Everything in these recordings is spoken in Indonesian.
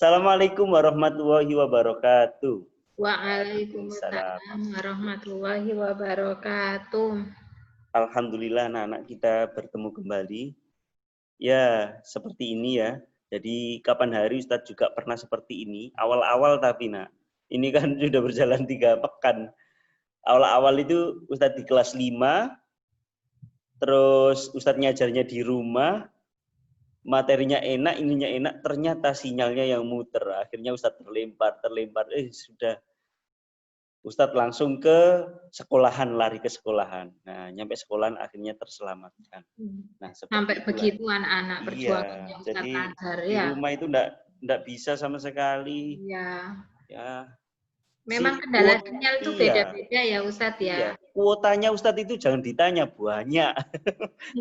Assalamualaikum warahmatullahi wabarakatuh. Waalaikumsalam. Waalaikumsalam warahmatullahi wabarakatuh. Alhamdulillah anak-anak kita bertemu kembali. Ya, seperti ini ya. Jadi kapan hari Ustadz juga pernah seperti ini. Awal-awal tapi nak. Ini kan sudah berjalan 3 pekan. Awal-awal itu Ustadz di kelas 5. Terus Ustadz ngajarnya di rumah. Materinya enak, ininya enak. Ternyata sinyalnya yang muter. Akhirnya Ustadz terlempar. Sudah. Ustadz langsung ke sekolahan, lari ke sekolahan. Nah, nyampe sekolahan akhirnya terselamatkan. Nah, sampai begitu anak-anak berjuang. Iya, jadi di rumah itu enggak bisa sama sekali. Iya. Ya. Memang kendala sinyal itu beda-beda ya Ustadz ya. Iya. Kuotanya Ustadz itu jangan ditanya, banyak.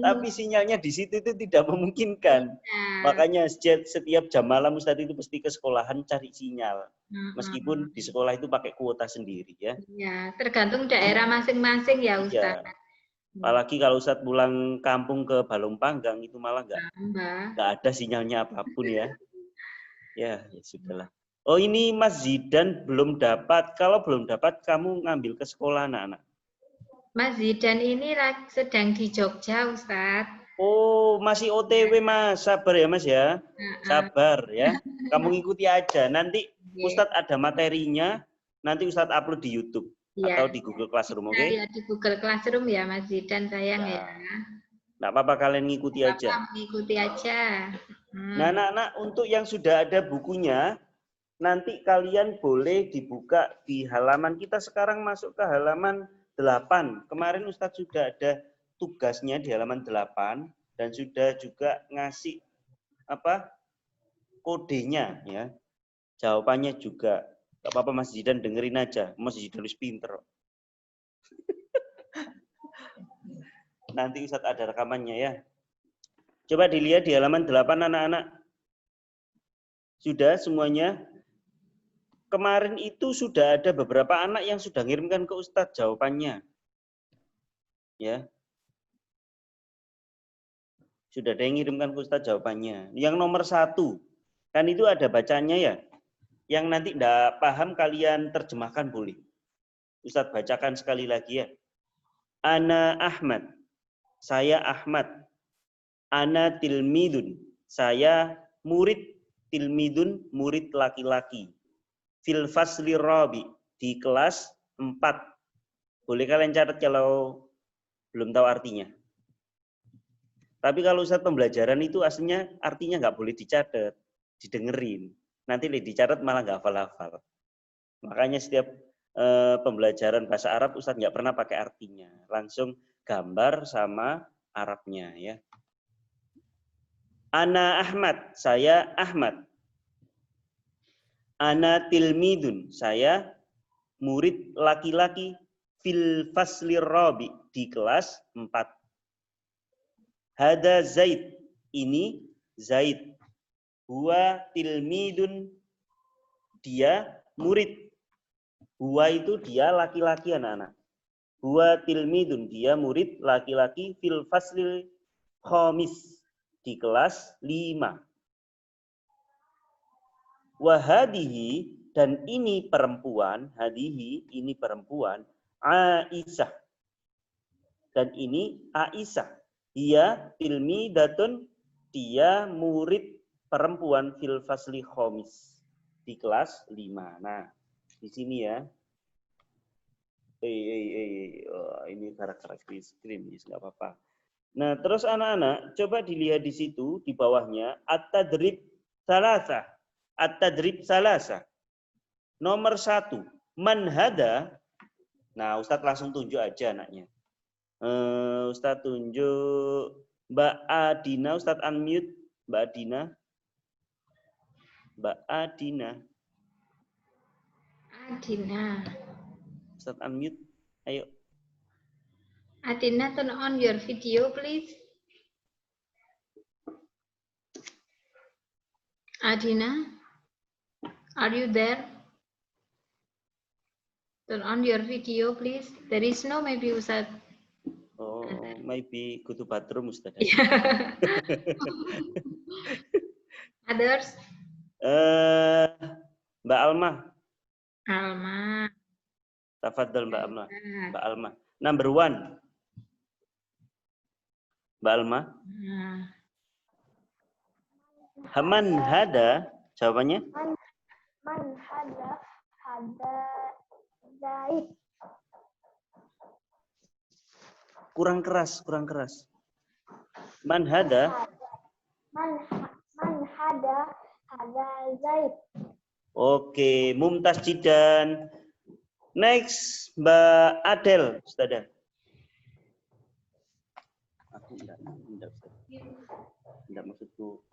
Tapi sinyalnya di situ itu tidak memungkinkan. Makanya setiap jam malam Ustadz itu pasti ke sekolahan cari sinyal. Meskipun di sekolah itu pakai kuota sendiri ya. Iya, tergantung daerah masing-masing ya Ustadz. Iya. Apalagi kalau Ustadz pulang kampung ke Balong Panggang itu malah nggak ada sinyalnya apapun ya. Ya sudahlah. Oh ini Mas Zidan belum dapat. Kalau belum dapat kamu ngambil ke sekolah anak-anak. Mas Zidan ini sedang di Jogja Ustadz. Oh masih OTW Mas. Sabar ya Mas ya. Sabar ya. Kamu ngikuti aja. Nanti Ustadz ada materinya. Nanti Ustadz upload di YouTube. Atau di Google Classroom, oke? Iya, di Google Classroom ya Mas Zidan sayang ya. Nggak apa-apa kalian ngikuti aja. Ngikuti aja. Nah anak-anak untuk yang sudah ada bukunya, nanti kalian boleh dibuka di halaman, kita sekarang masuk ke halaman 8. Kemarin Ustadz sudah ada tugasnya di halaman 8 dan sudah juga ngasih kodenya ya. Jawabannya juga. Gak apa-apa Mas Zidan dengerin aja. Mas Zidan harus pinter. Nanti Ustadz ada rekamannya ya. Coba dilihat di halaman 8 anak-anak. Sudah semuanya? Kemarin itu sudah ada beberapa anak yang sudah ngirimkan ke Ustadz jawabannya. Ya. Sudah ada yang ngirimkan ke Ustadz jawabannya. Yang nomor 1, kan itu ada bacanya ya. Yang nanti tidak paham kalian terjemahkan boleh. Ustadz bacakan sekali lagi ya. Ana Ahmad. Saya Ahmad. Ana tilmidun. Saya murid. Tilmidun, murid laki-laki. Fil fasli rabi, di kelas 4. Boleh kalian catat kalau belum tahu artinya. Tapi kalau Ustadz pembelajaran itu aslinya artinya nggak boleh dicatat, didengerin. Nanti dicatat malah nggak hafal-hafal. Makanya setiap pembelajaran bahasa Arab Ustadz nggak pernah pakai artinya. Langsung gambar sama Arabnya ya. Ana Ahmad, saya Ahmad. Ana tilmidun, saya murid laki-laki fil fasli rabi, di kelas 4. Hada Zaid, ini Zaid. Huwa tilmidun, dia murid. Huwa itu dia laki-laki anak-anak. Huwa tilmidun, dia murid laki-laki fil fasli khamis, di kelas 5. Wahadihi, dan ini perempuan, hadihi, ini perempuan, Aisyah. Dan ini Aisyah. Dia tilmidatun, dia murid perempuan fil fasli khamis, di kelas 5. Nah, di sini ya. Ini karakteristik screen, nggak apa-apa. Nah, terus anak-anak, coba dilihat di situ, di bawahnya, at-tadrib salasa. At-tadrib salasa. Nomor 1, man hada. Nah, Ustadz langsung tunjuk aja anaknya. Ustadz tunjuk Mbak Adina, Ustadz unmute Mbak Adina. Mbak Adina. Adina. Ustadz unmute, ayo. Adina, turn on your video, please. Adina, are you there? Turn on your video, please. There is no maybe Ustaz. Oh, maybe go to bathroom Ustaz. Others? Mbak Alma. Alma. Tafadhal Mbak Alma. Mbak Alma. Number 1. Mbak Alma. Man hada, jawabannya? Man hada Zaid. Kurang keras. Man hada. Man hada Zaid. Oke, Mumtaz Jidan. Next, Mbak Adel, Ustazah. Aku enggak, Ustaz. Enggak maksudku.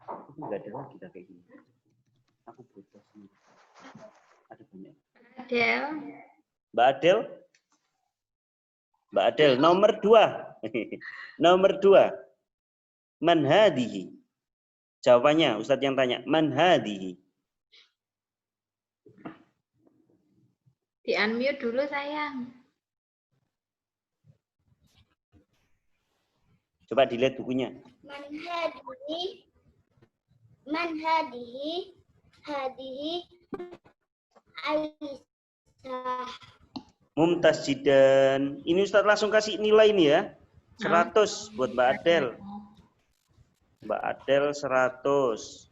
Aku enggak ada lagi kayak gini. Aku butuh sendiri. Ada banyak. Adel. Mbak Adel. Mbak Adel, nomor 2. Nomor 2. Man hadihi. Jawabannya, Ustadz yang tanya. Man hadihi. Di-unmute dulu, sayang. Coba dilihat bukunya. Man hadihi Aisyah. Mumtaz Jidan. Ini Ustadz langsung kasih nilai ini ya. 100 buat Mbak Adel. Mbak Adel 100.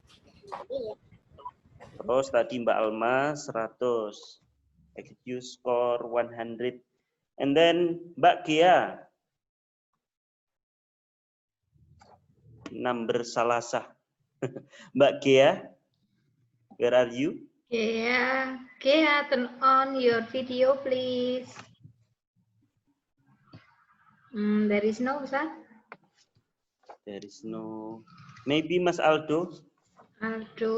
Terus tadi Mbak Alma 100. XQ score 100. And then Mbak Gia. Number salasah. Mbak Gia, where are you? Gia, turn on your video, please. There is no, Ustaz? There is no. Maybe Mas Aldo. Aldo.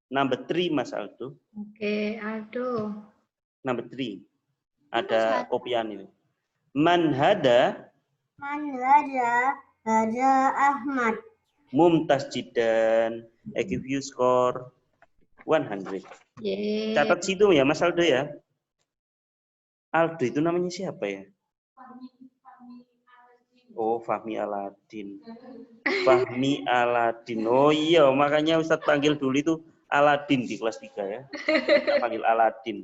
Number 3, Mas Aldo. Oke, Aldo. Number 3. Ada kopian itu. Man hada Ahmad. Mumtaz Jidan. EQ score 100. Yeay. Catat situ ya, Mas Aldo ya. Aldo itu namanya siapa ya? Oh, Fahmi Aladin. Fahmi Aladin. Oh iya, makanya Ustadz panggil dulu itu Aladin di kelas 3 ya. Kita panggil Aladin.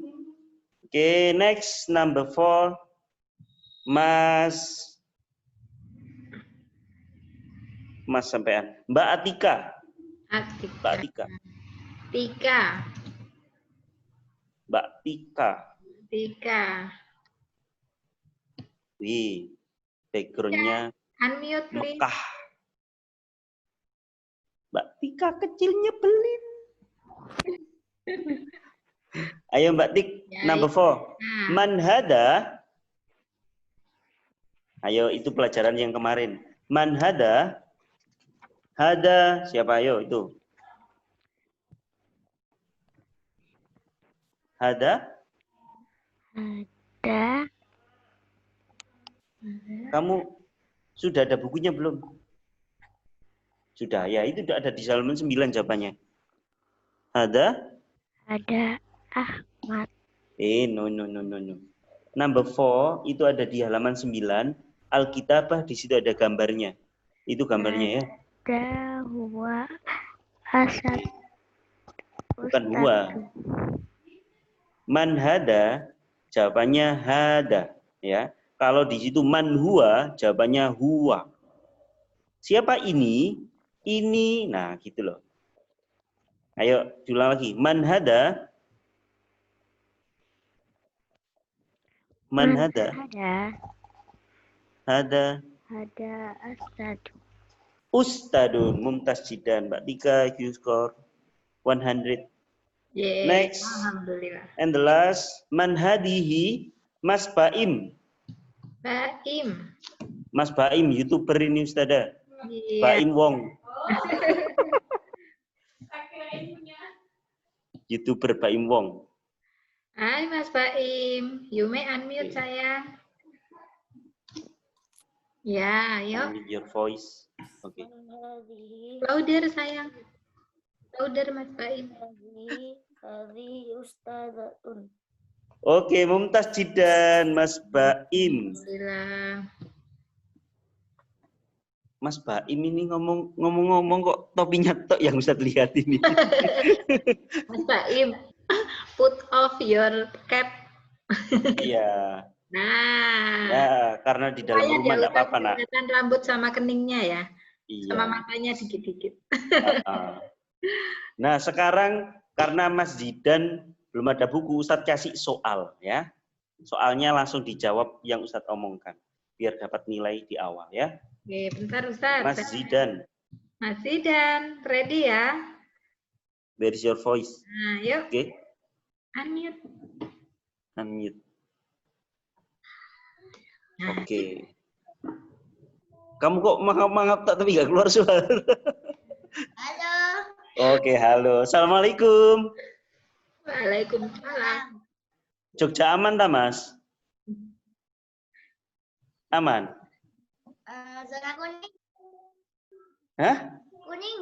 Oke, next number 4. Mas sampean. Mbak Atika. Mbak Atika. Mbak Tika. Wih, backgroundnya Unmute, please. Mekah. Mbak Tika kecil nyebelin. Ayo Mbak Tik, number 4. Man hada. Ayo, itu pelajaran yang kemarin. Man hada. Hada, siapa ayo itu? Hada? Kamu sudah ada bukunya belum? Sudah, ya itu sudah ada di halaman 9 jawabannya. Hada? Ada Ahmad. No. Number 4 itu ada di halaman 9. Alkitabah, di situ ada gambarnya. Itu gambarnya ya. Ada huwa asad. Bukan huwa. Man hada, jawabannya hada. Ya. Kalau di situ man huwa, jawabannya huwa. Siapa ini? Ini. Nah, gitu loh. Ayo, diulang lagi. Man hada. Man hada. Hada astadu. Ustadun Mumtaz Jidan. Mbak Tika, Q score 100. Yeay. Next. Alhamdulillah. And the last, man hadihi Mas Baim. Mas Baim, YouTuber ini Ustazah. Iya. Baim Wong. YouTuber Baim Wong. Hai Mas Baim, you may unmute sayang. Ya, yuk. Unmute your voice. Oke. Louder sayang. Louder Mas Baim. Ustadzatun. Oke, Mumtaz Jidan, Mas Baim. Alhamdulillah. Mas Baim ini ngomong-ngomong kok topinya tok yang Ustadz lihat ini. Mas Baim, put off your cap. Iya. Nah, Ya, karena di dalam lumayan rumah ya, enggak udah apa-apa, Nak. kelihatan rambut sama keningnya ya. Sama Iya. matanya dikit-dikit. Nah, sekarang karena Mas Zidan belum ada buku, Ustadz kasih soal ya. Soalnya langsung dijawab yang Ustadz omongkan biar dapat nilai di awal ya. Oke, bentar Ustadz. Mas Zidan, Mas Zidan, ready ya? where is your voice? Nah, yuk. Oke, Unmute. unmute. Nah, Oke. Kamu kok mangap-mangap tak tapi nggak keluar suara. Halo. Oke, halo. Assalamualaikum. Waalaikumsalam. Jogja aman tak, Mas? Aman? Zona kuning. Hah? Kuning.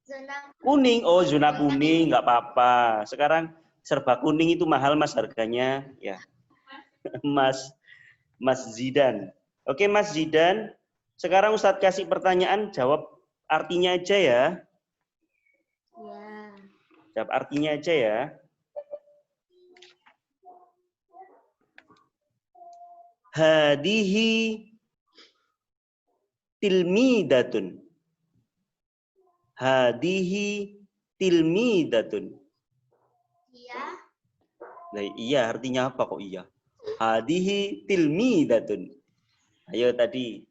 Zona Kuning? Oh, zona kuning. Nggak apa-apa. Sekarang serba kuning itu mahal, Mas, harganya. Ya. Mas Zidan. Oke, Mas Zidan. Sekarang Ustadz kasih pertanyaan, jawab artinya aja ya. ya. Jawab artinya aja ya. Hadihi tilmidatun. Hadihi tilmidatun. Iya. Nah, iya artinya apa kok iya? Hadihi tilmidatun. Ayo tadi.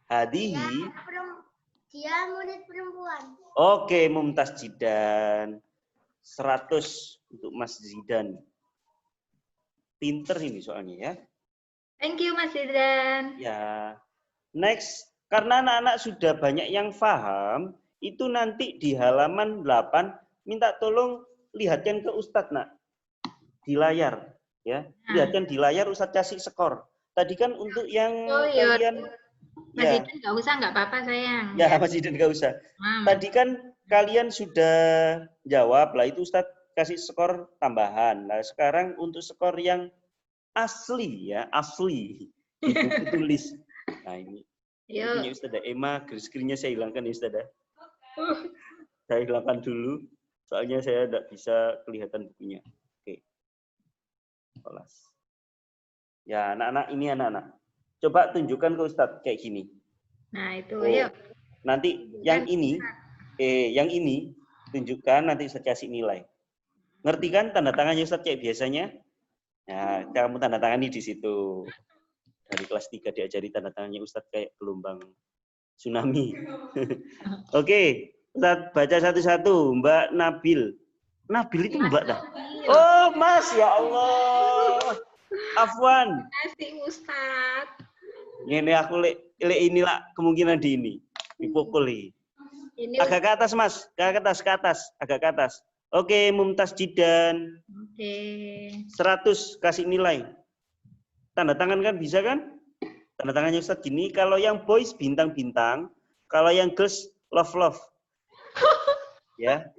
Hadihi. Dia murid perempuan. Oke, Mumtaz Zidan. 100 untuk Mas Zidan. Pinter ini soalnya ya. Thank you, Mas Zidan. Ya. Next, karena anak-anak sudah banyak yang paham, itu nanti di halaman 8 minta tolong lihatkan ke Ustadz, Nak. Di layar, ya. Lihatkan di layar, Ustadz kasih skor. Tadi kan untuk yang kalian Mas ya. Zidan nggak usah, nggak apa-apa sayang. Ya, Mas Zidan nggak usah. Tadi kan kalian sudah jawab lah, itu Ustadz kasih skor tambahan. Nah, sekarang untuk skor yang asli ya, asli di buku tulis. Nah, ini punya Ustazah Emma, screen-nya saya hilangkan ya Ustazah. Saya hilangkan dulu, soalnya saya tidak bisa kelihatan bukunya. Oke. Kelas. Ya, anak-anak, ini anak-anak. Coba tunjukkan ke Ustadz kayak gini. Nah, itu yuk. Nanti yang ini tunjukkan, nanti Ustadz kasih nilai. Ngerti kan tanda tangannya Ustadz kayak biasanya? Nah, kamu tanda tangani di situ. Dari kelas 3 diajari tanda tangannya Ustadz kayak gelombang tsunami. Oke, Ustadz baca satu-satu. Mbak Nabil. Nabil itu Mbak dah. Oh, Mas, ya Allah. Afwan. Terima kasih, Ustadz. Ini aku inilah kemungkinan di ini. Dipukuli. Agak ke atas, Mas. Ke atas. Agak ke atas. Oke, Mumtaz Zidan. Oke. 100 kasih nilai. Tanda tangan kan bisa kan? Tanda tangannya Ustadz gini. Kalau yang boys bintang-bintang, kalau yang girls love. Ya.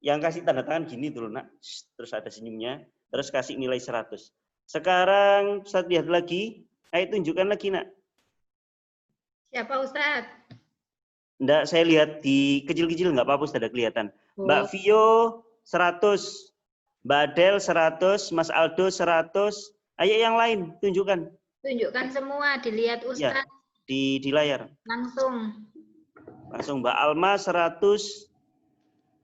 Yang kasih tanda tangan gini dulu, Nak. Terus ada senyumnya. Terus kasih nilai 100. Sekarang Ustadz lihat lagi. Ayo tunjukkan lagi, Nak. Siapa Ustadz? Enggak, saya lihat di kecil-kecil nggak apa-apa, sudah kelihatan. Mbak Vio 100, Mbak Adel 100, Mas Aldo 100. Ayo yang lain, tunjukkan. Tunjukkan semua, dilihat Ustadz. Ya, di layar. Langsung Mbak Alma 100.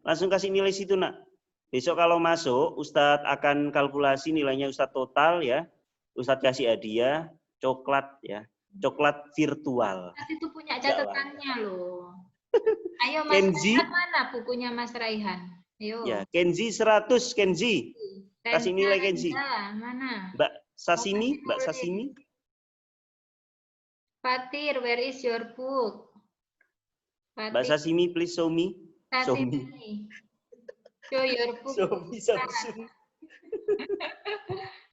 Langsung kasih nilai situ, Nak. Besok kalau masuk, Ustadz akan kalkulasi nilainya Ustadz total ya. Ustadz kasih hadiah, coklat ya. Coklat virtual. Itu punya catatannya loh. Ayo Mas Kenzi. Raihan, mana bukunya Mas Raihan? Ayo. Ya, Kenzi 100, Kenzi. Kasih nilai Kenzi. Mana? Mbak Sasimi. Fatir, where is your book? Fatir. Mbak Sasimi, please show me. Sasimi. Show your book. Samsung.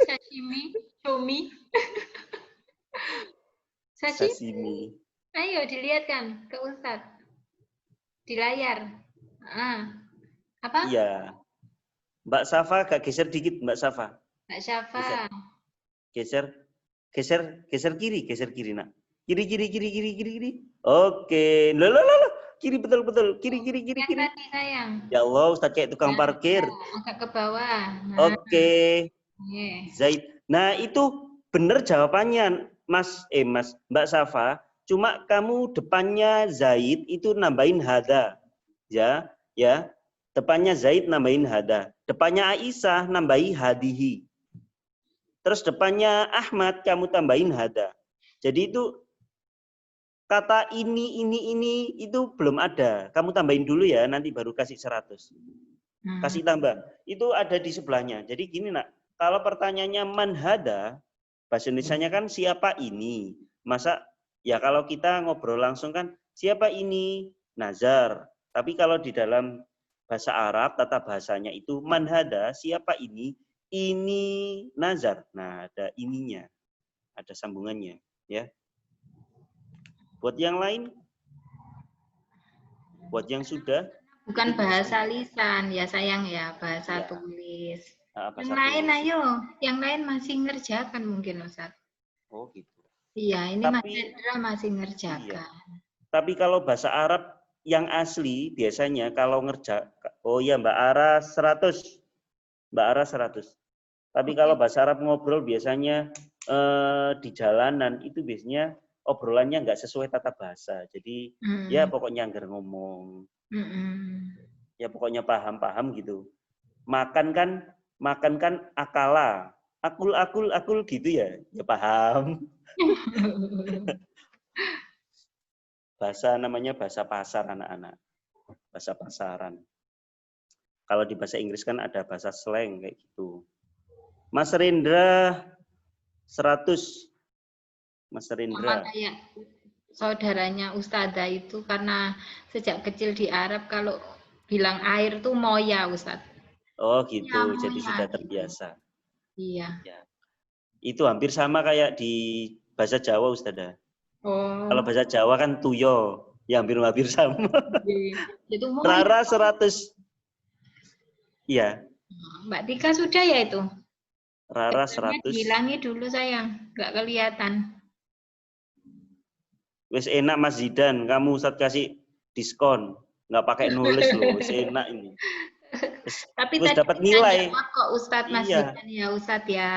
Sashimi, show me. Sashimi. Ayo dilihatkan ke Ustadz di layar. Apa? Iya. Mbak Safa agak geser dikit, Mbak Safa. Mbak Syafa. Geser. Geser kiri nak. Kiri. Oke. Loh. Kiri betul. Kiri. Yang tadi sayang. Ya Allah, Ustaz kayak tukang parkir. Agak ke bawah. Nah, Oke. yeah. Zaid. Nah, itu benar jawabannya, Mbak Safa. Cuma kamu depannya Zaid itu nambahin hada. Ya. Depannya Zaid nambahin hada. Depannya Aisyah nambahi hadihi. Terus depannya Ahmad kamu tambahin hada. Jadi itu kata ini itu belum ada. Kamu tambahin dulu ya, nanti baru kasih 100. Kasih tambah. Itu ada di sebelahnya. Jadi gini nak, kalau pertanyaannya man hada, bahasa Indonesianya kan siapa ini? Masa ya kalau kita ngobrol langsung kan siapa ini? Nazar. Tapi kalau di dalam bahasa Arab tata bahasanya itu man hada, siapa ini? Ini Nazar. Nah, ada ininya. Ada sambungannya, ya. Buat yang lain? Buat yang sudah? Bukan bahasa lisan ya sayang ya, bahasa Ya. tulis. Bahasa Yang lain tulis. ayo, yang lain masih ngerjakan mungkin Ustaz. Oh gitu. Iya, ini Tapi, Mas Hendra masih ngerjakan. Iya. Tapi kalau bahasa Arab yang asli biasanya kalau oh iya Mbak Ara 100. Mbak Ara 100. Tapi kalau bahasa Arab ngobrol biasanya di jalanan itu biasanya obrolannya nggak sesuai tata bahasa. Jadi ya pokoknya nggak ngomong. Ya pokoknya paham gitu. Makan kan akala. Akul gitu ya. Ya paham. Bahasa namanya bahasa pasar anak-anak. Bahasa pasaran. Kalau di bahasa Inggris kan ada bahasa slang kayak gitu. Mas Rendra 100. Mas Rendra. Sama kayak saudaranya Ustazah itu karena sejak kecil di Arab kalau bilang air tuh moya Ustaz. Oh gitu, Ya, jadi moya, sudah gitu. terbiasa. Iya. Ya. Itu hampir sama kayak di bahasa Jawa Ustazah. Oh. Kalau bahasa Jawa kan tuyo, ya hampir sama. Itu moya. Rara 100. Iya. Mbak Tika sudah ya itu? Rara 100. Dihilangi dulu sayang, nggak kelihatan. Wes enak Mas Zidan, kamu Ustaz kasih diskon. Nggak pakai nulis loh, wes enak ini. Tapi wes tadi dapat nilai. kok Ustadz Mas Iya. Zidan ya Ustadz ya.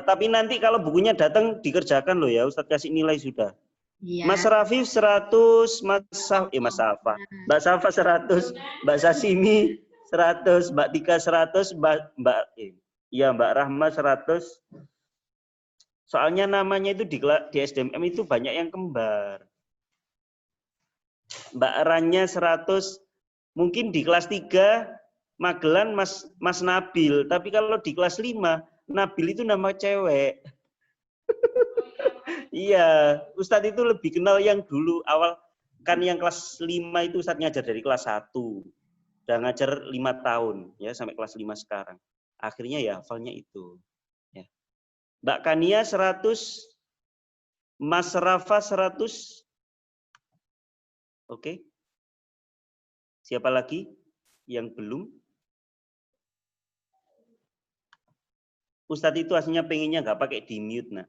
Tapi nanti kalau bukunya datang dikerjakan loh ya, Ustadz kasih nilai sudah. Iya. Mas Rafif 100, Mas Safa. Mbak Safa 100, Mbak Sasimi 100, Mbak Tika 100, Mbak Rahma 100. Soalnya namanya itu di SDMM itu banyak yang kembar. Mbak Ranya 100, mungkin di kelas 3 Magelan Mas Nabil, tapi kalau di kelas 5 Nabil itu nama cewek. Iya, Ustadz itu lebih kenal yang dulu awal kan yang kelas 5 itu Ustadz ngajar dari kelas 1. Udah ngajar 5 tahun ya sampai kelas 5 sekarang. Akhirnya ya hafalnya itu. Ya. Mbak Kania 100, Mas Rafa 100. Oke. Siapa lagi yang belum? Ustadz itu aslinya pengennya nggak pakai di mute, nah.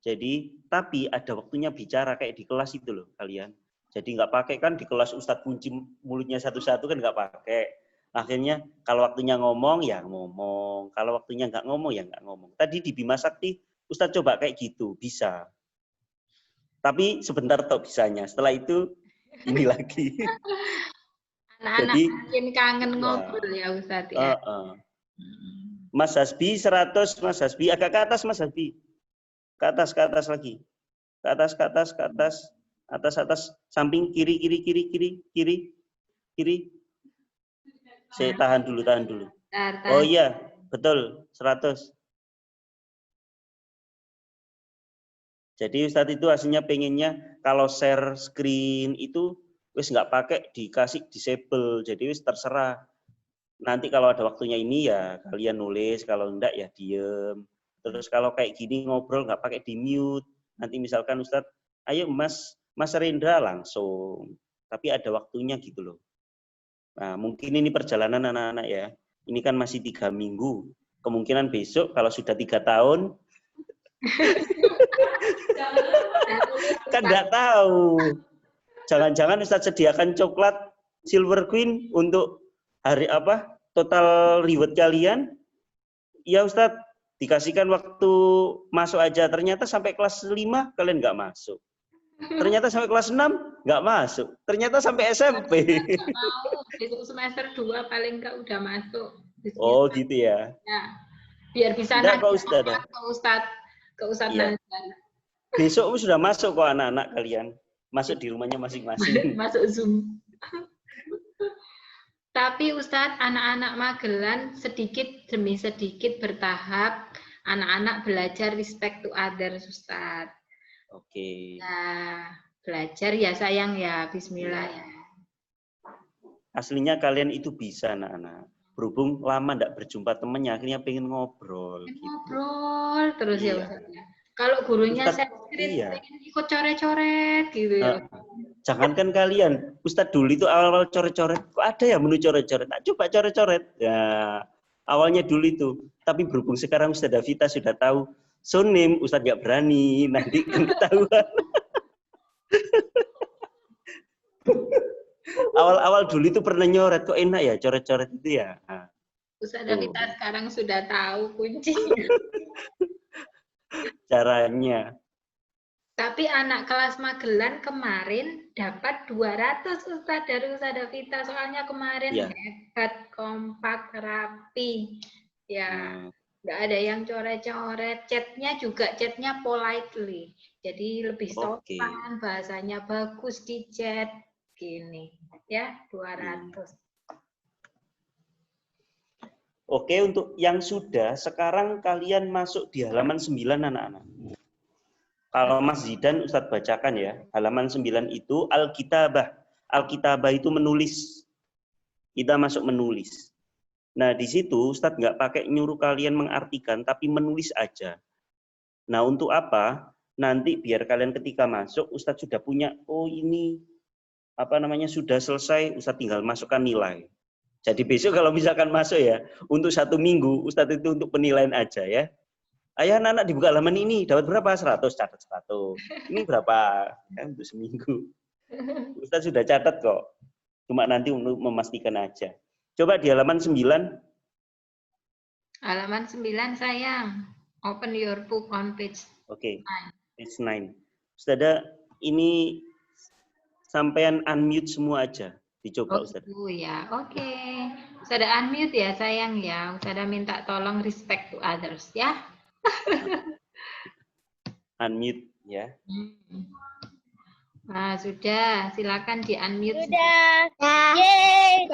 Jadi, tapi ada waktunya bicara kayak di kelas itu loh kalian. Jadi nggak pakai kan di kelas Ustadz kunci mulutnya satu-satu kan nggak pakai. Akhirnya kalau waktunya ngomong ya ngomong, kalau waktunya nggak ngomong ya nggak ngomong. Tadi di Bima Sakti Ustadz coba kayak gitu, bisa. Tapi sebentar toh bisanya. Setelah itu ini lagi. Anak-anak mungkin kangen ngobrol ya Ustadz ya. Mas Hasbi 100, Mas Hasbi agak ke atas Mas Hasbi. Ke atas lagi. Ke atas, samping kiri. Saya tahan dulu. Oh iya, betul, 100. Jadi Ustadz itu aslinya pengennya kalau share screen itu wis nggak pakai dikasih disable, jadi wis terserah. Nanti kalau ada waktunya ini ya kalian nulis, kalau enggak ya diem. Terus kalau kayak gini ngobrol nggak pakai di mute. Nanti misalkan Ustadz, ayo Mas Rendra langsung. Tapi ada waktunya gitu loh. Nah mungkin ini perjalanan anak-anak ya. Ini kan masih 3 minggu. Kemungkinan besok kalau sudah 3 tahun, Kan nggak tahu. Jangan-jangan Ustadz sediakan coklat Silver Queen untuk hari apa? Total reward kalian. Ya Ustadz, dikasihkan waktu masuk aja. Ternyata sampai kelas 5 kalian nggak masuk. Ternyata sampai kelas 6 nggak masuk. Ternyata sampai SMP. Mau besok semester 2 paling nggak udah masuk. Oh gitu ya. Ya, biar bisa Enggak, nanya Pak Ustadz. ke Ustadz Iya. Nazar. Besok sudah masuk kok anak-anak kalian. Masuk di rumahnya masing-masing. Masuk Zoom. Tapi Ustadz, anak-anak Magelan sedikit demi sedikit bertahap, anak-anak belajar respect to others, Ustadz. Oke. Nah, belajar ya sayang ya, bismillah ya. Aslinya kalian itu bisa anak-anak. Berhubung lama enggak berjumpa temennya, akhirnya pengen ngobrol. Gitu. Ngobrol terus ya Iya. Ustadz ya. Kalau gurunya Ustadz, sanskrit, iya. pengen ikut coret-coret gitu ya. Jangankan kalian, Ustadz dulu itu awal-awal coret-coret, kok ada ya menu coret-coret? Nah, coba coret-coret. Ya, awalnya dulu itu. Tapi berhubung sekarang Ustadz Davita sudah tahu, sonim, Ustadz nggak berani, nanti kan ketahuan. Awal-awal dulu itu pernah nyoret, kok enak ya coret-coret itu ya. Nah, Ustadz Davita sekarang sudah tahu kuncinya. caranya. Tapi anak kelas Magelan kemarin dapat 200 Ustadz dari Ustadz Davita. Soalnya kemarin Ya. hebat, kompak, rapi. Ya, nggak ada yang coret-coret. Chatnya juga chatnya politely. Jadi lebih Oke. sopan, bahasanya bagus di chat. Gini, ya 200. Oke, untuk yang sudah, sekarang kalian masuk di halaman 9 anak-anak. Kalau Mas Zidan, Ustadz bacakan ya. Halaman 9 itu Alkitabah. Alkitabah itu menulis. Kita masuk menulis. Nah, di situ Ustadz nggak pakai nyuruh kalian mengartikan, tapi menulis aja. Nah, untuk apa? Nanti biar kalian ketika masuk, Ustadz sudah punya, oh ini, apa namanya, sudah selesai, Ustadz tinggal masukkan nilai. Jadi besok kalau misalkan masuk ya, untuk 1 minggu, Ustadz itu untuk penilaian aja ya. Ayah anak-anak dibuka halaman ini, dapat berapa? 100, catat 100. Ini berapa? Ya, untuk seminggu. Ustadz sudah catat kok. Cuma nanti untuk memastikan aja. Coba di halaman 9. Halaman 9 sayang. Open your book on page. Oke, page 9. Ustazah, ini sampean unmute semua aja. Dicoba Ustazah. Oh ya, oke. Ustazah unmute ya sayang ya. Ustazah minta tolong respect to others ya. Unmute ya. Nah, sudah. Silakan di unmute. Sudah. Yeay.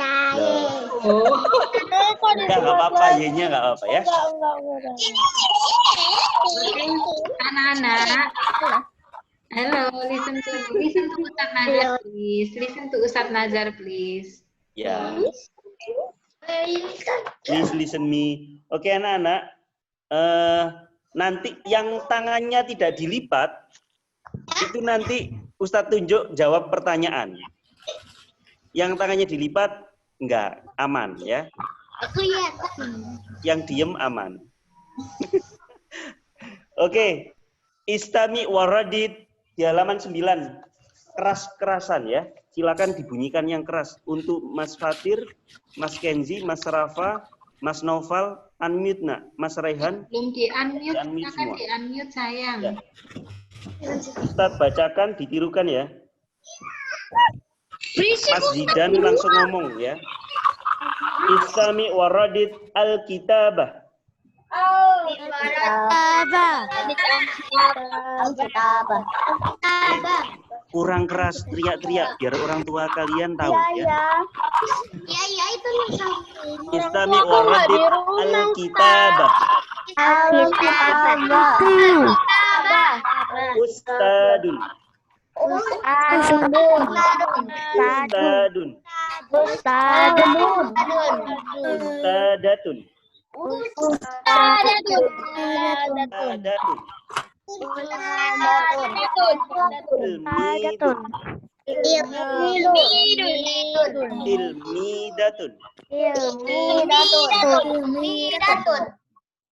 Oh. Enggak apa-apa, Y-nya enggak apa-apa ya. Anak-anak. Hello, listen to Ustadz Nazar, please. Listen to Ustadz Nazar, please. Ya. Please listen me. Oke anak-anak. Nanti yang tangannya tidak dilipat, itu nanti Ustadz tunjuk jawab pertanyaan. Yang tangannya dilipat, enggak, aman ya. Aku ya. Yang diem aman. Oke, Istami waradid di halaman 9. Keras-kerasan ya. Silakan dibunyikan yang keras. Untuk Mas Fatir, Mas Kenzi, Mas Rafa, Mas Noval, unmute nak. Mas Raihan. Belum di-unmute, Di-unmute silakan semua. di-unmute sayang. Ya. Ustadz bacakan, ditirukan ya. Mas Zidan langsung ngomong ya. Istami waradid al-kitabah. Kurang keras, teriak-teriak biar orang tua kalian tahu ya. Ya itu nih. Istami waradid al-kitabah. Ustadun. Ustadun. Ustadatun. Ustadatun. Ilmidatun.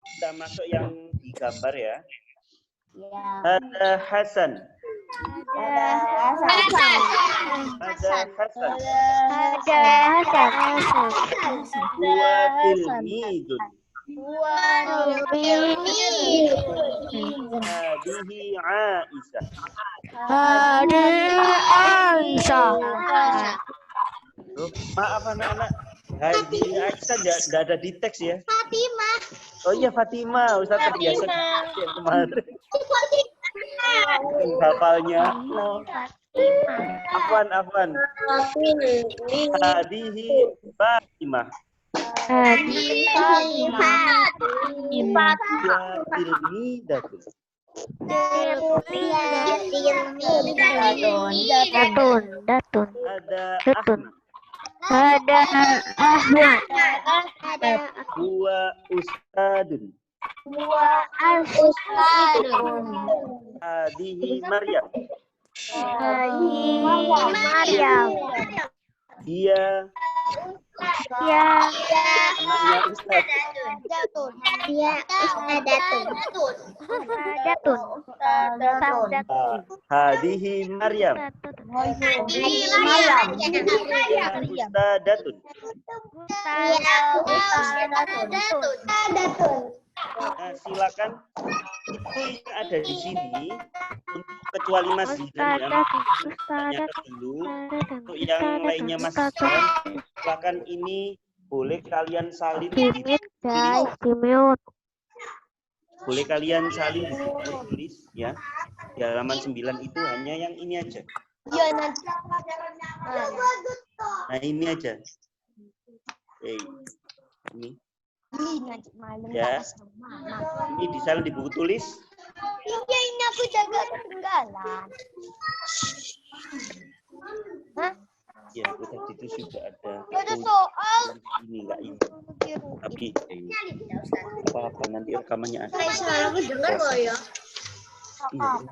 Kita masuk yang digambar ya. Ada Hasan. Ada Hasan. Huwa tilmidun. Hadihi Aisyah. Oh, maaf anak-anak. Hadihi Aisyah tidak ada di teks ya. Fatimah. Oh iya Fatimah, Ustaz terbiasa yang kemarin. Hafalnya. Afwan. Hadihi Fatimah. Ya tilmidatun. Ada Ahmad. Huwa ustadun. Hadihi Maryam. Dia anaknya Ustaz. Hadihi Maryam. Ustadatun. Nah, silakan itu yang ada di sini untuk kecuali Mas Zidan ya, tanya dulu. Untuk yang lainnya Mas Zidan, silakan ini boleh kalian salin di boleh kalian salin di tulis ya. Di halaman 9 itu hanya yang ini aja. Nah ini aja. Ini. Ya, ini disalin di buku tulis. Iya, ini aku jaga ketinggalan. Ya, aku tadi itu sudah ada. Ada soal. Ini enggak ini. Tapi apa nanti rekamannya ada. Saya aku dengar kok ya. Iya.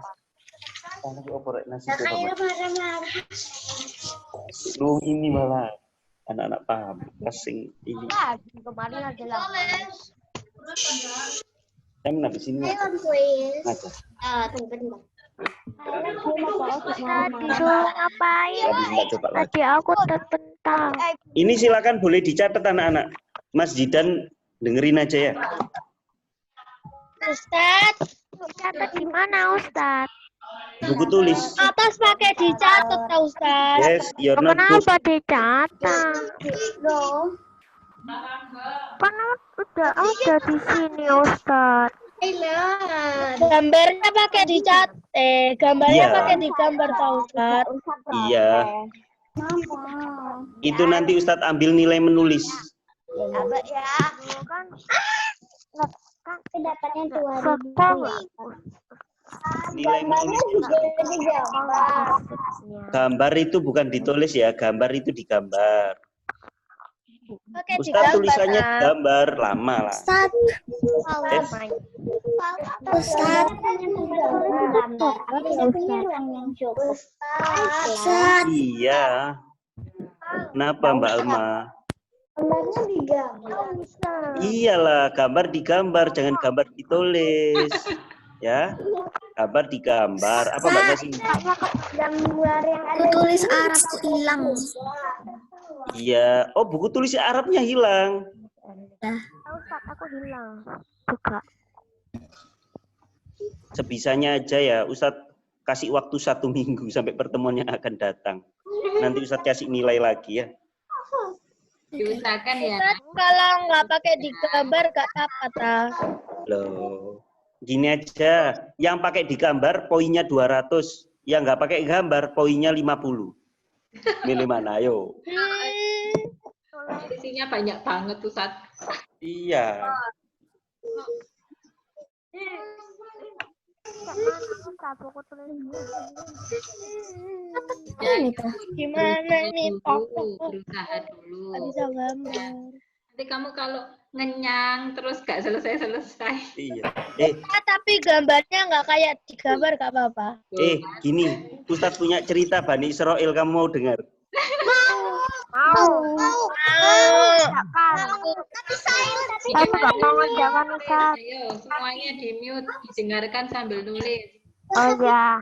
Karena aku operate nasi itu. Lu ini malah anak-anak paham. Kasing ini. Kemarin adalah. Saya menang di sini. Ada. Tunggu. Ngapain? Tadi aku terpental. Ini silakan boleh dicatat anak-anak. Mas Zidan dengerin aja ya. Ustaz, Catat di mana, Ustaz? Buku tulis. atas pakai dicatat, Ustaz. Yes, your notebook. Kenapa dicatat? Kan udah ada di sini, Ustaz. Gambarnya pakai dicatat. Gambarnya Iya. pakai digambar, Ustaz. Iya. Itu nanti Ustadz ambil nilai menulis. Abah ya. Pendapatnya 2000. Nilai menulis. Gambar itu bukan ditulis ya, gambar itu digambar. Ustadz tulisannya gambar lama lah. Iya. Kenapa Mbak Alma? Gambarnya digambar. Iyalah, gambar digambar, jangan gambar ditulis. Ya, gambar digambar. Apa Mbak Nasi? Gambar yang ada Tulis Arab kok hilang. Iya. Oh, buku tulis Arabnya hilang. Ustaz, aku hilang juga. Sebisanya aja ya, Ustadz kasih waktu 1 minggu sampai pertemuan yang akan datang. Nanti Ustadz kasih nilai lagi ya. Diusahakan ya. kalau nggak pakai digambar nggak apa-apa. Loh, gini aja, yang pakai digambar poinnya 200, yang nggak pakai gambar poinnya 50. Milih mana, ayo? Isinya banyak banget, Ustaz. Iya. Gimana nih? Berusaha dulu. Bisa gambar. Nanti kamu kalau ngenyang terus gak selesai-selesai. Iya. Tapi gambarnya nggak kayak digambar nggak apa-apa. Gini, Ustadz punya cerita Bani Israel, kamu mau dengar? Tapi saya nggak mau ngerjakan Ustaz. Ayo, semuanya di mute, didengarkan sambil nulis. Oh ya.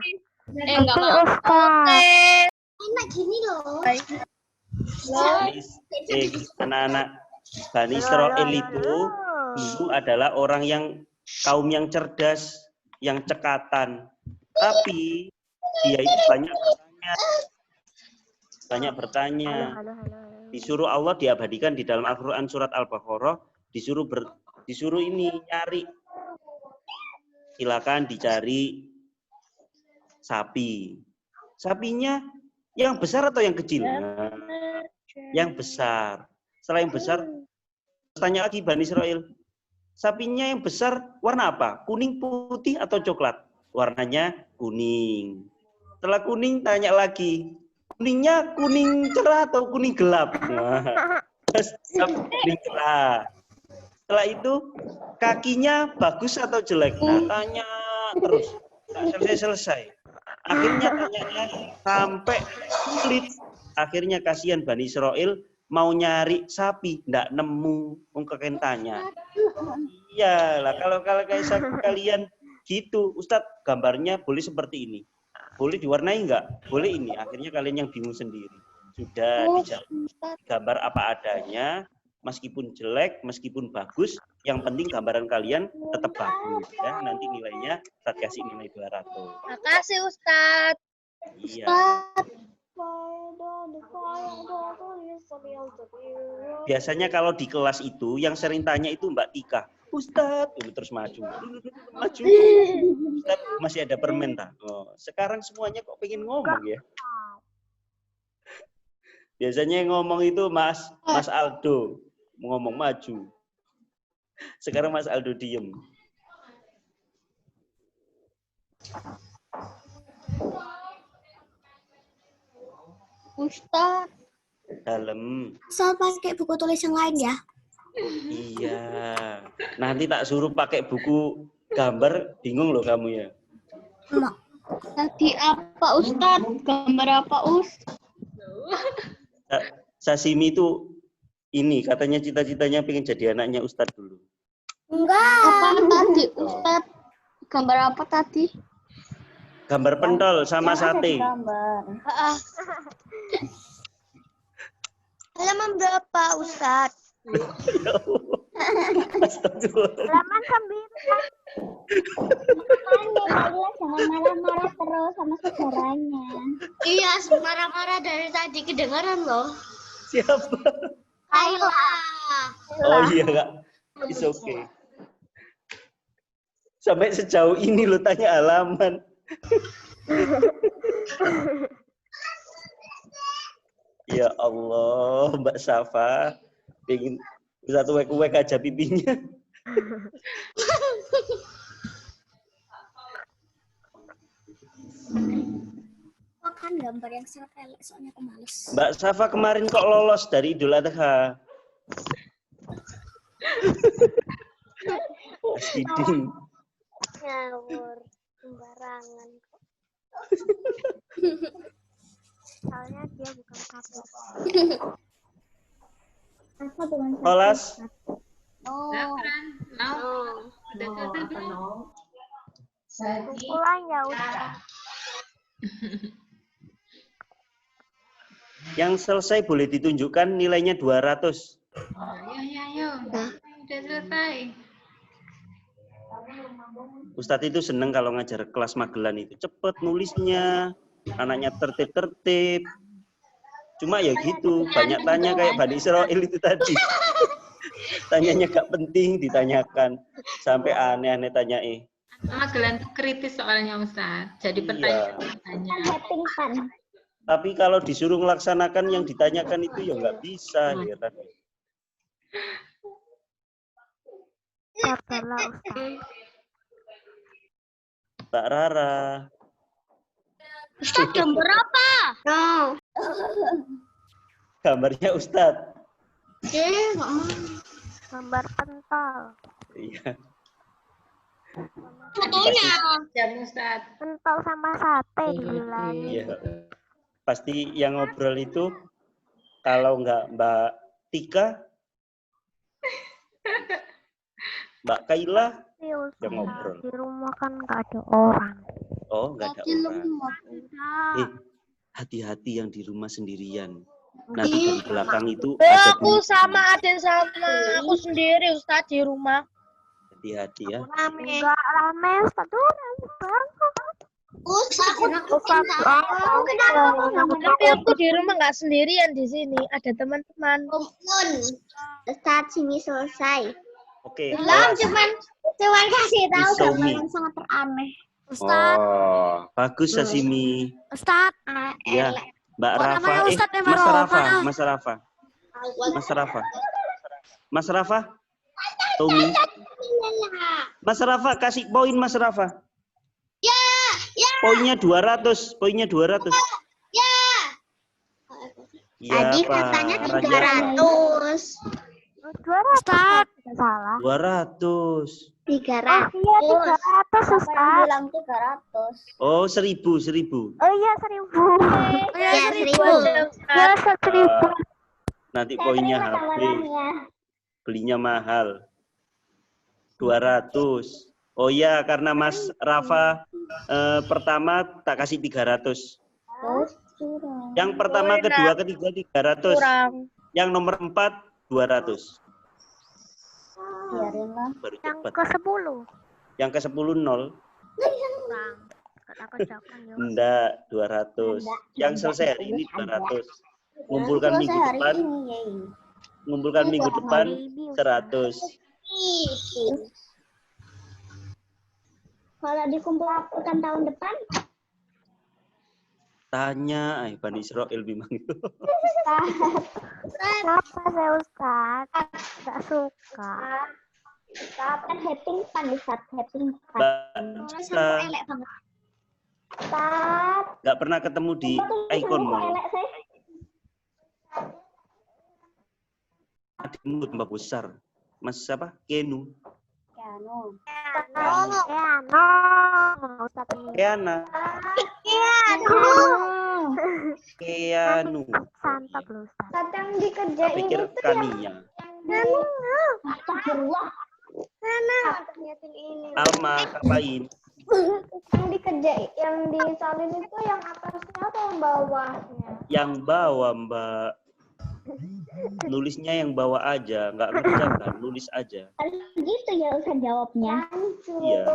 Enggak Tapi mau. Ustaz. Enak gini loh. Anak-anak Bani Israel itu dulu adalah orang yang kaum yang cerdas, yang cekatan. Tapi dia itu banyak bertanya. Disuruh Allah diabadikan di dalam Al-Qur'an surat Al-Baqarah, disuruh ini nyari. Silakan dicari sapi. Sapinya yang besar atau yang kecil? Nah, yang besar. Setelah yang besar, tanya lagi Bani Israel. Sapinya yang besar warna apa? Kuning, putih, atau coklat? Warnanya kuning. Setelah kuning, tanya lagi. Kuningnya kuning cerah atau kuning gelap? Nah, kuning cerah. Setelah itu, kakinya bagus atau jelek? Nah, tanya terus. Tak selesai-selesai. Akhirnya tanyanya sampai sulit. Akhirnya kasihan Bani Israel mau nyari sapi, ndak nemu. Mungkin tanya. Iyalah, kalau kayak kalian gitu, Ustadz gambarnya boleh seperti ini. Boleh diwarnai enggak? Boleh ini. Akhirnya kalian yang bingung sendiri. Sudah dijawab. Gambar apa adanya, meskipun jelek, meskipun bagus, yang penting gambaran kalian tetap bagus ya. Nanti nilainya Ustadz kasih nilai 200. Makasih Ustadz. Iya. Biasanya kalau di kelas itu yang sering tanya itu Mbak Tika. Ustadz, terus maju. Ustadz, masih ada permen tak? Oh, sekarang semuanya kok pengen ngomong ya? Biasanya yang ngomong itu Mas Aldo. Ngomong maju. Sekarang Mas Aldo diem. Ustaz. Dalam. Saya pakai buku tulis yang lain ya. Iya. Nanti tak suruh pakai buku gambar, bingung loh kamu ya. Enggak. Tadi apa Ustaz? Gambar apa Sashimi itu ini katanya cita-citanya pengen jadi anaknya Ustadz dulu. Enggak. Apa tadi Ustaz? Gambar apa tadi? Gambar pentol sama sate. Halaman berapa Ustaz? Halaman 9. Jangan marah-marah terus sama saudaranya. Iya, marah-marah dari tadi kedengaran loh. Siapa? Ayolah. Oh iya Kak. It's okay. Sampai sejauh ini lo tanya halaman. Ya Allah, Mbak Safa, pengen satu wek-wek aja pipinya. Makan gambar yang sangat elek, soalnya aku males. Mbak Safa kemarin kok lolos dari Idul Adha? Asiding. Ngawur. Sembarangan kok. Soalnya dia bukan satu. Apa dengan Lolos? Oh. Pulang ya Ustaz. Yang selesai boleh ditunjukkan nilainya 200. Ayo. Udah selesai. Ustadz itu seneng kalau ngajar kelas Magelan itu. Cepet nulisnya, anaknya tertib-tertib. Cuma ya gitu, banyak tanya kayak Bani Israel itu tadi. Tanyanya gak penting ditanyakan. Sampai aneh-aneh tanya Magelan tuh kritis soalnya Ustaz. Jadi pertanyaan. Tapi kalau disuruh melaksanakan yang ditanyakan itu ya nggak bisa ya tadi. Sabarlah Ustaz. Mbak Rara. Ustaz gambar apa? Gambarnya Ustadz. Gambar pentol. Iya. Fotonya. Jam Ustaz. Pentol sama sate dibilangin. Iya. Pasti yang ngobrol itu Kalau enggak Mbak Tika, Mbak Kaila yang ngobrol. Di rumah kan nggak ada orang. Oh, enggak ada orang. Hati-hati yang di rumah sendirian. Nanti dari belakang itu ada Aku sama Aden sama aku sendiri Ustaz di rumah. hati-hati ya. Enggak rame Ustaz. Tapi aku di rumah nggak sendirian di sini, ada teman-teman. Ustaz, sini selesai. Oke. Belum, cuman kasih tahu Show gambar me. yang sangat teraneh. Oh, bagus Sashimi. Ustaz, Ya, Mbak Kok Rafa. namanya Ustadz ya, Mas Mbak Rafa, Rafa? Mas Rafa. Mas Rafa. Mas Rafa. Tommy. Mas Rafa kasih poin Mas Rafa. Ya. Poinnya 200, poinnya 200. Ya. Ya, Tadi Pak katanya Raja. 300. Ustaz, salah. 200. 300. Iya, 300 Ustaz. Bilang 300. Oh, 1000. Oh iya, 1000. Ya, 1000. Ya, 1000. Nanti poinnya habis. Belinya mahal. 200. Oh iya, karena Mas Rafa pertama tak kasih 300. Yang pertama, kedua, ketiga 300. Kurang. Yang nomor 4 200. Biarinlah. Baru Yang cepat. ke-10. Yang ke-10 0. Kurang. Kata kejakan ya. Enggak, 200. Yang selesai hari ini 200. Ngumpulkan minggu depan, ngumpulkan minggu depan 100. Kalau dikumpulkan tahun depan, Tanya Bani Israel bimang itu. Kenapa saya Ustaz? Gak suka. kan having fun, Ustaz, having fun. Mbak, Elek banget. Ustaz, nggak pernah ketemu di Icon Mall. elek saya. Adikmu tambah besar. Mas siapa? Kenu. Piano. Ustaz ini. Keana. Keanu. Santap loh Ustaz. Ustaz yang Tak dikerjain pikir itu Kania. Astagfirullah. Alma, ngapain? Yang dikerjain, yang disalin itu yang atasnya atau yang bawahnya? Yang bawa Mbak. Nulisnya yang bawa aja, nggak ngerjakan, nulis aja. Harus gitu ya Ustaz jawabnya. Iya.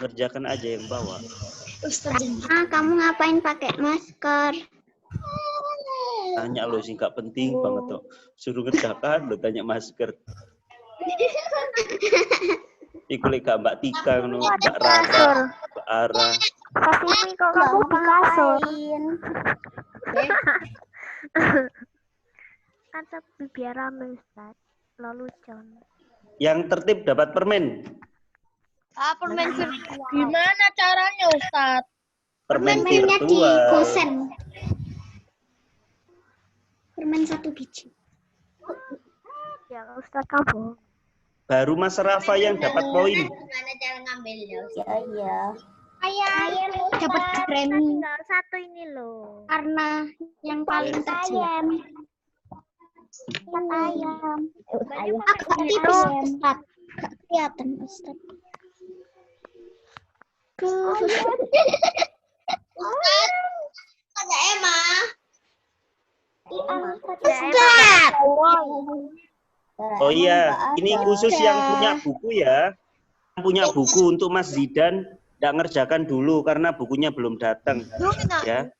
Ngerjakan aja yang bawa. Kamu ngapain pakai masker? Tanya lo sih nggak penting banget tuh. Suruh ngerjakan lo tanya masker. Iku lek gak Mbak Tika ngono, Mbak Rara, Mbak Ara. Sashimi kok kamu di kasur? Kan tapi biar rame Ustaz. Lalu John. Yang tertib dapat permen. Permen virtual. Gimana caranya Ustaz? Permen Permennya di virtual. gosen. Permen 1 biji. Ya Ustaz kamu. Baru Mas Rafa yang dapat poin. Gimana cara ngambilnya? Iya. Ayam dapat Grammy Tinggal satu ini loh. karena yang paling kecil. Ayam. Aku tipis Ustaz. Gak kelihatan Ustaz. Ustaz, ada Emma. Ustaz. Oh iya, ini khusus yang punya buku ya. Yang punya buku untuk Mas Zidan nggak ngerjakan dulu karena bukunya belum datang. Ya,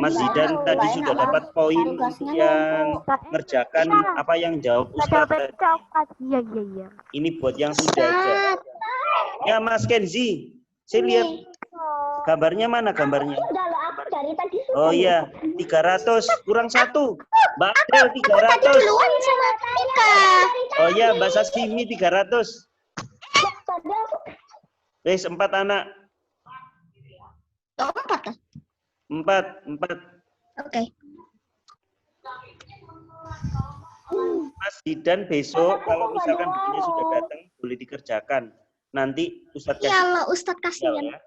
Mas Zidan tadi sudah dapat poin untuk yang ngerjakan apa yang jawab Ustaz. Coklat. Iya. Ini buat yang sudah aja. Ya Mas Kenzi, saya lihat gambarnya mana gambarnya? Udah lo aku dari tadi sudah. Oh iya, 300 kurang 1. Mbak Adel 300. Duluan sama Tika. Oh iya, Mbak Sashimi 300. Tadi aku Wes 4 anak. 4. 4. Oke. Mas Zidan besok kalau misalkan bukunya sudah datang boleh dikerjakan. Nanti Ustadz Ya kasih Allah, Ustadz sinyal kasihan. ya.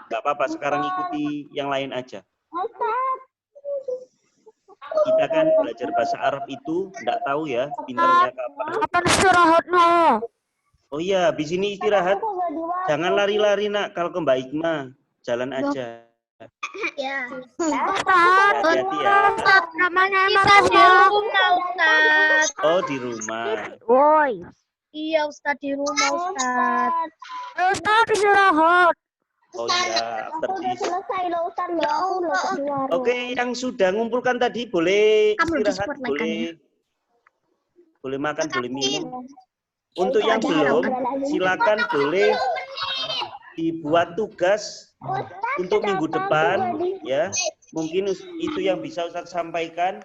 Gak apa-apa, sekarang ikuti yang lain aja. Ustadz, kita kan belajar bahasa Arab itu enggak tahu ya pinternya kapan. Kapan istirahatnya? Oh iya, habis ini istirahat. Jangan lari-lari nak, kalau ke Mbak Ikma. Jalan aja. Ya. Hati-hati ya. Namanya Kita di rumah, Ustaz. Oh, di rumah. Woi. Iya, Ustaz, di rumah, Ustaz. Ustaz istirahat. Oh iya, after Udah this. selesai loh Ustaz loh. Aku loh di warung. Oke, yang sudah ngumpulkan tadi boleh Kamu lebih istirahat, sport like kan boleh makan, boleh minum. Untuk yang belum, silakan boleh dibuat tugas untuk minggu depan, ya. Mungkin itu yang bisa Ustadz sampaikan.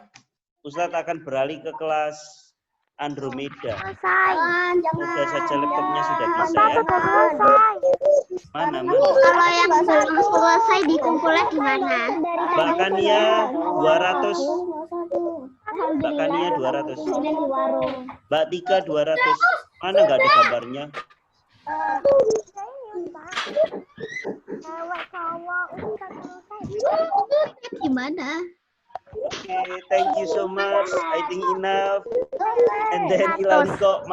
Ustadz akan beralih ke kelas Andromeda. Semoga saja laptopnya sudah bisa ya. Mana? Kalau yang belum selesai dikumpulnya di mana? Mbak Kania 200. Mbak Kania 200. Mbak Tika 200. Mana nggak ada gambarnya? Gimana? Okay, thank you so much. I think enough. And then Ilan kok